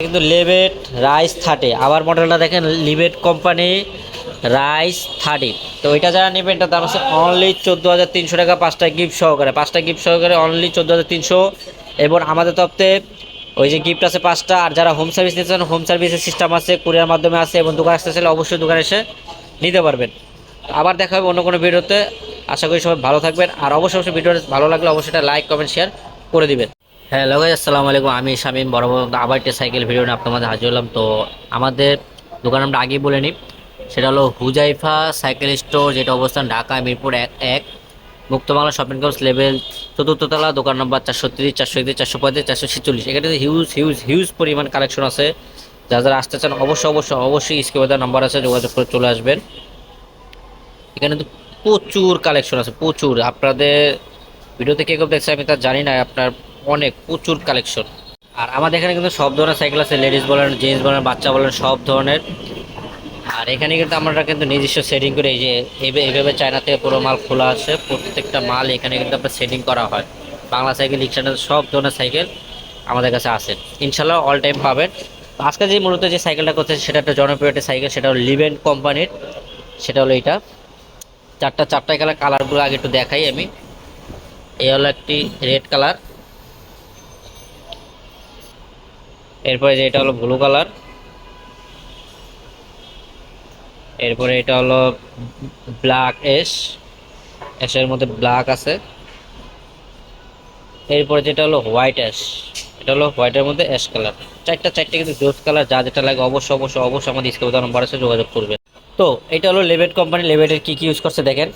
কিন্তু লিবেট রাইস 30 আবার মডেলটা দেখেন লিবেট কোম্পানি রাইস 30। তো এটা যারা নেবেন এটার দাম আছে অনলি 14,300 টাকা, 5টা গিফট সহকারে, 5টা গিফট সহকারে অনলি 14,300। এবং আমাদের তরফে ওই যে গিফট আছে 5টা। আর যারা হোম সার্ভিস নিতে চান হোম সার্ভিসের সিস্টেম আছে, কুরিয়ার মাধ্যমে আছে, এবং দোকান আসতে চাইলে অবশ্যই দোকানে এসে নিতে পারবেন। আবার দেখা হবে অন্য কোনো ভিডিওতে। আশা করি সবাই ভালো থাকবেন, আর অবশ্যই ভিডিওটা ভালো লাগলে অবশ্যই এটা লাইক কমেন্ট শেয়ার করে দিবেন। হ্যালো গাইস, আসসালামু আলাইকুম। আমি শামীম বড় আবার একটা সাইকেল ভিডিও নিয়ে আপনাদের মাঝে হাজির হলাম। তো আমাদের দোকান আমরা আগেই বলে নিই, সেটা হলো হুজাইফা সাইকেল স্টোর, যেটা অবস্থান ঢাকা মিরপুর 1 মুক্ত Bangla shopping complex level 4th তলা, দোকান নম্বর 430, 431, 435, 446। এখানে হিউজ হিউজ হিউজ পরিমাণ কালেকশন আছে। যারা যারা আসতে চান অবশ্যই স্ক্রিনে নাম্বার আছে, যোগাযোগ করে চলে আসবেন। এখানে তো প্রচুর কালেকশন আছে, প্রচুর। আপনাদের ভিডিওতে কে কেউ দেখছে আমি তা জানি না, আপনার অনেক প্রচুর কালেকশন। আর আমাদের এখানে কিন্তু সব ধরনের সাইকেল আছে, লেডিস বলেন, জেন্টস বলেন, বাচ্চা বলেন, সব ধরনের। আর এখানে কিন্তু আমরা কিন্তু নিজস্ব সেটিং করে, এই যে এইভাবে চায়না থেকে পুরো মাল খোলা আছে, প্রত্যেকটা মাল এখানে কিন্তু আপনার সেটিং করা হয়। বাংলা সাইকেল, রিক্সাটা, সব ধরনের সাইকেল আমাদের কাছে আছে, ইনশাল্লাহ অল টাইম পাবেন। আজকে যে মূলত যে সাইকেলটা করছে সেটা একটা জনপ্রিয় একটা সাইকেল, সেটা হলো লিভেন্ট কোম্পানির। সেটা হলো এটা চারটা কালারগুলো আগে একটু দেখাই আমি। এই হলো একটি রেড কালার, এরপরে যে এটা হলো ব্লু কালার, এরপরে এটা হলো ব্ল্যাক এর মধ্যে ব্ল্যাক আছে। এরপরে যেটা হলো হোয়াইট এটা হলো হোয়াইটের মধ্যে অ্যাশ কালার। চারটে কিন্তু জোস কালার। যা যেটা লাগে অবশ্যই আমাদের স্ক্রিনে নাম্বার আছে, যোগাযোগ করবেন। তো এটা হলো লেবেট কোম্পানি। লেবেটের কি ইউজ করছে দেখেন।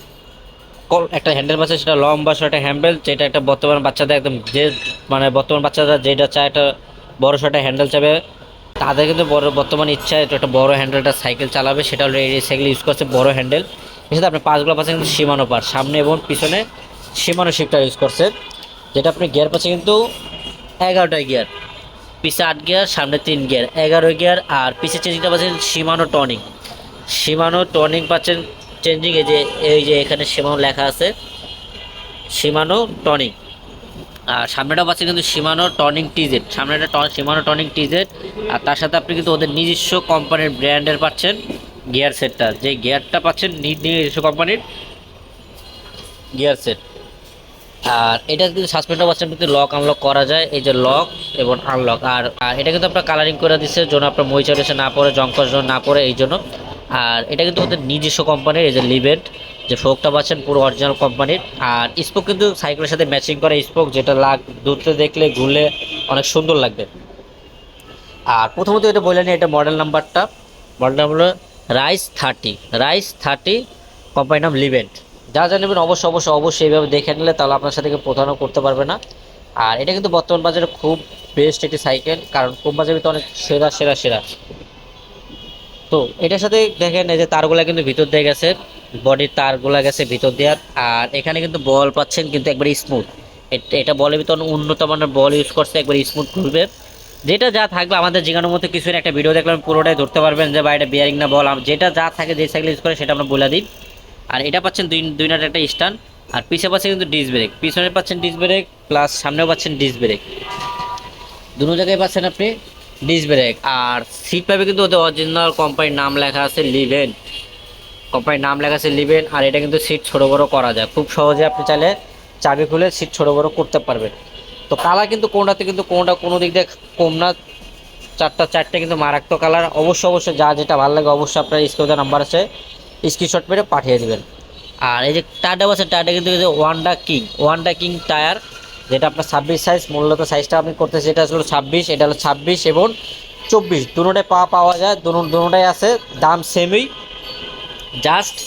একটা হ্যান্ডেল পাচ্ছে, সেটা লম্বা একটা হ্যান্ডেল, যেটা একটা বর্তমান বাচ্চাদের একদম, যে মানে বর্তমান বাচ্চারা যেটা চায় একটা বড় একটা হ্যান্ডেল চাবে, তাদের কিন্তু বর্তমান ইচ্ছা একটা বড় হ্যান্ডেলটা সাইকেল চালাবে, সেটা হলো এই সাইকেল ইউজ করছে বড় হ্যান্ডেল। এর সাথে আপনি পাঁচগুলো পাচ্ছেন কিন্তু সীমানো পার, সামনে এবং পিছনে সীমানো শিফটটা ইউজ করছে। যেটা আপনি গিয়ার পাচ্ছে কিন্তু 11টা গিয়ার, পিছে 8 গিয়ার, সামনে 3 গিয়ার, 11 গিয়ার। আর পিছে চেঞ্জিংটা পাচ্ছেন সীমানো টনিং পাচ্ছেন চেঞ্জিং। এই যে এখানে সীমানো লেখা আছে, সীমানো টনিং। আর সামনেটা পাচ্ছেন কিন্তু সীমানো টনিং টিজেড, সামনেটা সীমানো টনিং টিজেড। আর তার সাথে আপনি কিন্তু ওদের নিজস্ব কোম্পানির ব্র্যান্ডের পাচ্ছেন গিয়ার সেটটা, যে গিয়ারটা পাচ্ছেন নিজস্ব কোম্পানির গিয়ার সেট। আর এটা কিন্তু সাসপেন্ডটা পাচ্ছেন কিন্তু লক আনলক করা যায়, এই যে লক এবং আনলক। আর এটা কিন্তু আপনার কালারিং করে দিচ্ছে, যেন আপনার মরিচা এসে না পড়ে, জঙ্কর জন্য না পড়ে, এই জন্য। আর এটা কিন্তু ওদের নিজস্ব কোম্পানির, এই যে লিভেন্ট, যে ফোকটা পাচ্ছেন পুরো অরিজিনাল কোম্পানির। আর স্পোক কিন্তু সাইকেলের সাথে ম্যাচিং করে স্পোক, যেটা দূরতে দেখলে ঘুরলে অনেক সুন্দর লাগবে। আর প্রথমত এটা বললেন, এটা মডেল নাম্বার হলো রাইস 30 কোম্পানির নাম লিভেন্ট। যা নেবেন অবশ্যই এইভাবে দেখে নিলে, তাহলে আপনার সাথে প্রতারণা করতে পারবে না। আর এটা কিন্তু বর্তমান বাজারে খুব বেস্ট একটি সাইকেল, কারণ কম বাজারে তো অনেক সেরা। তো এটার সাথে দেখেন এই যে তারগুলা কিন্তু ভিতর দিয়ে গেছে, বডির তারগুলা গেছে ভিতর দেওয়ার। আর এখানে কিন্তু বল পাচ্ছেন কিন্তু একবার স্মুথ। এটা বলের ভিতর উন্নত মানের বল ইউজ করছে, একবার স্মুথ ঘুরবে। যেটা যা থাকবে আমাদের যেখানের মধ্যে কিছু একটা ভিডিও দেখলাম পুরোটাই ধরতে পারবেন যে বাইরে বিয়ারিং না বল, যেটা যা থাকে যে সাইকেল ইউজ করে সেটা আমরা বলে দিই। আর এটা পাচ্ছেন দুই নাট একটা স্ট্যান্ড। আর পিছে পাচ্ছেন কিন্তু ডিস্ক ব্রেক, পিছনে পাচ্ছেন ডিস্ক ব্রেক, প্লাস সামনেও পাচ্ছেন ডিস্ক ব্রেক, দুটো জায়গায় পাচ্ছেন আপনি ডিস্ক ব্রেক। আর সিট পাবে কিন্তু ওদের অরিজিনাল কোম্পানির নাম লেখা আছে লিভেন। আর এটা কিন্তু সিট ছোটো বড়ো করা যায় খুব সহজে, আপনি চাইলে চাবি খুলে সিট ছোটো বড়ো করতে পারবেন। তো কালার কিন্তু কোনটা কোনো দিক দিয়ে কম না, চারটে কিন্তু মারাত্মক কালার। অবশ্যই যা যেটা ভালো লাগে অবশ্যই আপনার স্ক্রিনে নাম্বার আছে, স্ক্রিনশট মেরে পাঠিয়ে দেবেন। আর এই যে টায়ারটা আছে, টায়ারটা কিন্তু ওয়ান্ডা কিং টায়ার, যেটা আপনার 26 সাইজ। মূলত সাইজটা আপনি করতেছে, এটা হলো 26, এটা হলো 26 এবং 24, দুটোটাই পাওয়া যায়, দুটোটাই আছে। দাম সেমই, জাস্ট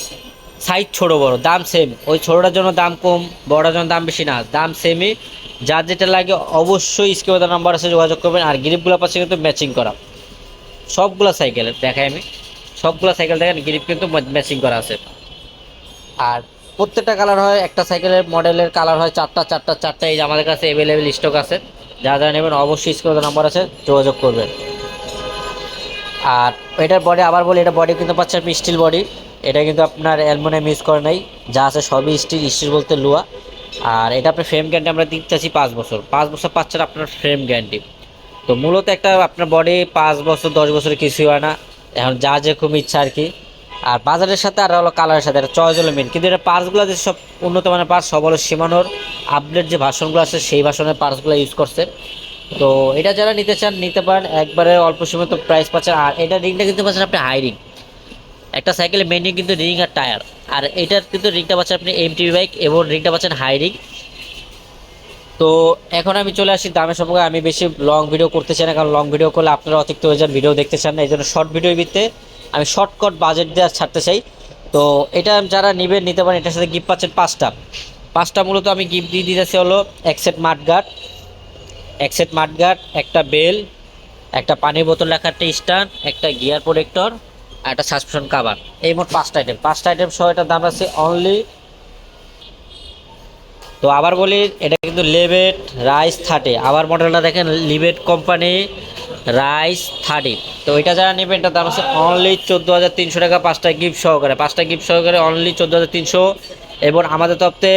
সাইজ ছোট বড় দাম সেম। ওই ছোটোটার জন্য দাম কম, বড়টার জন্য দাম বেশি না, দাম সেমই। যার যেটা লাগে অবশ্যই স্ক্রিনে নাম্বার আছে, যোগাযোগ করবেন। আর গ্রিপগুলো পাচ্ছে কিন্তু ম্যাচিং করা, সবগুলো সাইকেল দেখাই আমি, সবগুলো সাইকেল দেখেন গ্রিপ কিন্তু ম্যাচিং করা আছে। আর প্রত্যেকটা কালার হয়, একটা সাইকেলের মডেলের কালার হয় চারটা। এই যে আমাদের কাছে অ্যাভেলেবেল স্টক আছে, যা নেবেন অবশ্যই স্ক্রিনে নাম্বার আছে, যোগাযোগ করবেন। আর এটার বডি আবার বলি, এটা বডি কিন্তু পাচ্ছেন স্টিল বডি, এটা কিন্তু আপনার অ্যালুমিনিয়াম ইউজ করে নাই, যা আছে সবই স্টিল বলতে লোহা। আর এটা আপনার ফ্রেম গ্যারান্টি আমরা দিতে চাচ্ছি 5 বছর পাচ্ছেন আপনার ফ্রেম গ্যারান্টি। তো মূলত একটা আপনার বডি 5 বছর 10 বছরের কিছুই হয় না, এখন যা যেরকম ইচ্ছা আর কি। আর বাজারের সাথে আর হলো কালারের সাথে একটা চয়েস হলো মেন, কিন্তু এটা পার্টসগুলো যে সব উন্নত মানের পার্টস, সব হলো সীমানোর আপডেট যে ভার্সনগুলো আছে সেই ভার্সনের পার্টসগুলো ইউজ করছে। তো এটা যারা নিতে চান নিতে পারেন, একবারে অল্প সময় তো প্রাইস পাচ্ছেন। আর এটা রিংটা কিন্তু পাচ্ছেন আপনি হাই রিং, একটা সাইকেলের মেন রিং কিন্তু রিং আর টায়ার, আর এটার কিন্তু রিংটা পাচ্ছেন আপনি এমটিভি বাইক এবং রিংটা পাচ্ছেন হাই রিং। তো এখন আমি চলে আসি দামের সম্পর্কে। আমি বেশি লং ভিডিও করতে চাই না, কারণ লং ভিডিও করলে আপনারা অতিরিক্ত হয়ে যান, ভিডিও দেখতে চান না, এই জন্য শর্ট ভিডিওর ভিত্তিতে আমি শর্টকাট বাজেট দিয়ে ছাড়তে চাই। তো এটা যারা নেবেন নিতে পারেন, এটার সাথে গিফট পাচ্ছেন পাঁচটা পাঁচটা মূলত আমি গিফট দিয়ে দিতেছি হলো এক সেট মাঠগার্ড, একটা বেল, একটা পানির বোতল রাখার একটা স্ট্যান্ড, একটা গিয়ার প্রোটেক্টর, আর একটা সাসপেনশন কাভার। এই মোট পাঁচটা আইটেম সহ এটার দাম আছে অনলি। তো আবার বলি, এটা কিন্তু লিভেট রাইস 30, আবার মডেলটা দেখেন লিভেট কোম্পানি রাইস 30। তো এটা যারা নেবেন এটার দাম আছে অনলি 14,300 টাকা, পাঁচটা গিফট সহকারে অনলি 14,300। এবং আমাদের তরফে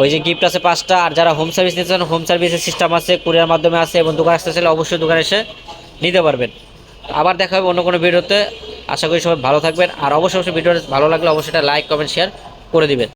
ওই যে গিফট আছে পাঁচটা। আর যারা হোম সার্ভিস নিতে চান, হোম সার্ভিসের সিস্টেম আছে, কুরিয়ার মাধ্যমে আছে, এবং দোকান আসতে চাইলে অবশ্যই দোকানে এসে নিতে পারবেন। আবার দেখা হবে অন্য কোনো ভিডিওতে। আশা করি সবাই ভালো থাকবেন, আর অবশ্যই ভিডিওটা ভালো লাগলে অবশ্যই এটা লাইক কমেন্ট শেয়ার করে দিবেন।